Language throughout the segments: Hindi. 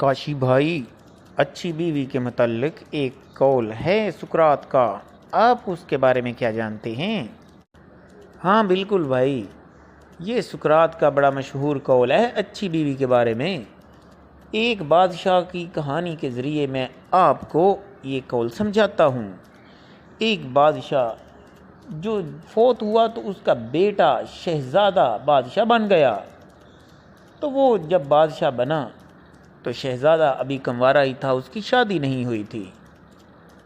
काशी भाई, अच्छी बीवी के मुतल्लिक एक कौल है सुकरात का। आप उसके बारे में क्या जानते हैं? हाँ बिल्कुल भाई, ये सुकरात का बड़ा मशहूर कौल है अच्छी बीवी के बारे में। एक बादशाह की कहानी के ज़रिए मैं आपको ये कौल समझाता हूँ। एक बादशाह जो फोत हुआ तो उसका बेटा शहज़ादा बादशाह बन गया। तो वो जब बादशाह बना तो शहज़ादा अभी कंवारा ही था, उसकी शादी नहीं हुई थी।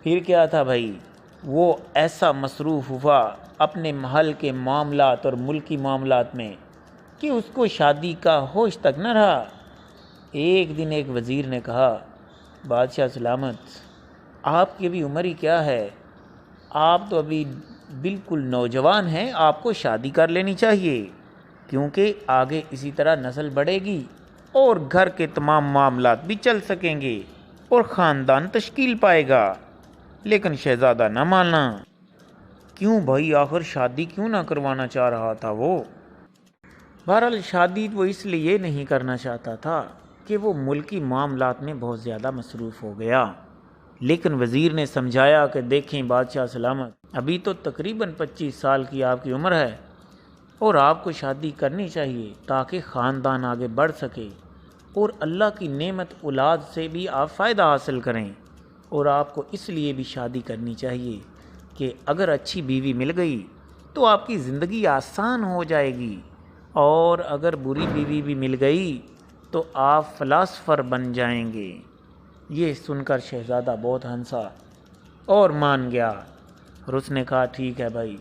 फिर क्या था भाई, वो ऐसा मसरूफ़ हुआ अपने महल के मामलात और मुल्की मामलात में कि उसको शादी का होश तक न रहा। एक दिन एक वज़ीर ने कहा, बादशाह सलामत, आपकी अभी उम्र ही क्या है, आप तो अभी बिल्कुल नौजवान हैं, आपको शादी कर लेनी चाहिए, क्योंकि आगे इसी तरह नस्ल बढ़ेगी और घर के तमाम मामलात भी चल सकेंगे और ख़ानदान तश्कील पाएगा। लेकिन शहज़ादा न माना। क्यों भाई, आखिर शादी क्यों ना करवाना चाह रहा था वो? बहरहाल शादी वो इसलिए नहीं करना चाहता था कि वो मुल्की मामलात में बहुत ज़्यादा मसरूफ़ हो गया। लेकिन वज़ीर ने समझाया कि देखें बादशाह सलामत, अभी तो तकरीबन 25 साल की आपकी उम्र है और आपको शादी करनी चाहिए ताकि ख़ानदान आगे बढ़ सके और अल्लाह की नेमत औलाद से भी आप फ़ायदा हासिल करें। और आपको इसलिए भी शादी करनी चाहिए कि अगर अच्छी बीवी मिल गई तो आपकी ज़िंदगी आसान हो जाएगी, और अगर बुरी बीवी भी मिल गई तो आप फ़िलासफ़र बन जाएंगे। ये सुनकर शहज़ादा बहुत हंसा और मान गया और उसने कहा, ठीक है भाई।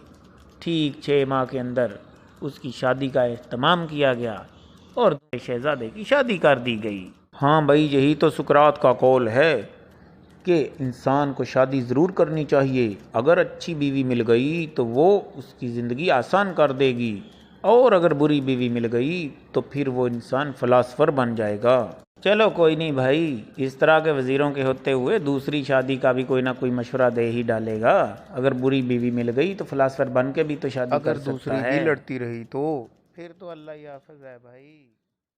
ठीक 6 माह के अंदर उसकी शादी का एहतमाम किया गया और शहज़ादे की शादी कर दी गई। हाँ भाई, यही तो सुकरात का कौल है कि इंसान को शादी ज़रूर करनी चाहिए। अगर अच्छी बीवी मिल गई तो वो उसकी ज़िंदगी आसान कर देगी, और अगर बुरी बीवी मिल गई तो फिर वो इंसान फ़िलासफ़र बन जाएगा। चलो कोई नहीं भाई, इस तरह के वज़ीरों के होते हुए दूसरी शादी का भी कोई ना कोई मशवरा दे ही डालेगा। अगर बुरी बीवी मिल गई तो फ़िलासफ़र बन के भी तो शादी कर सकता है। अगर दूसरी भी लड़ती रही तो फिर तो अल्लाह ही हाफ़िज़ है भाई।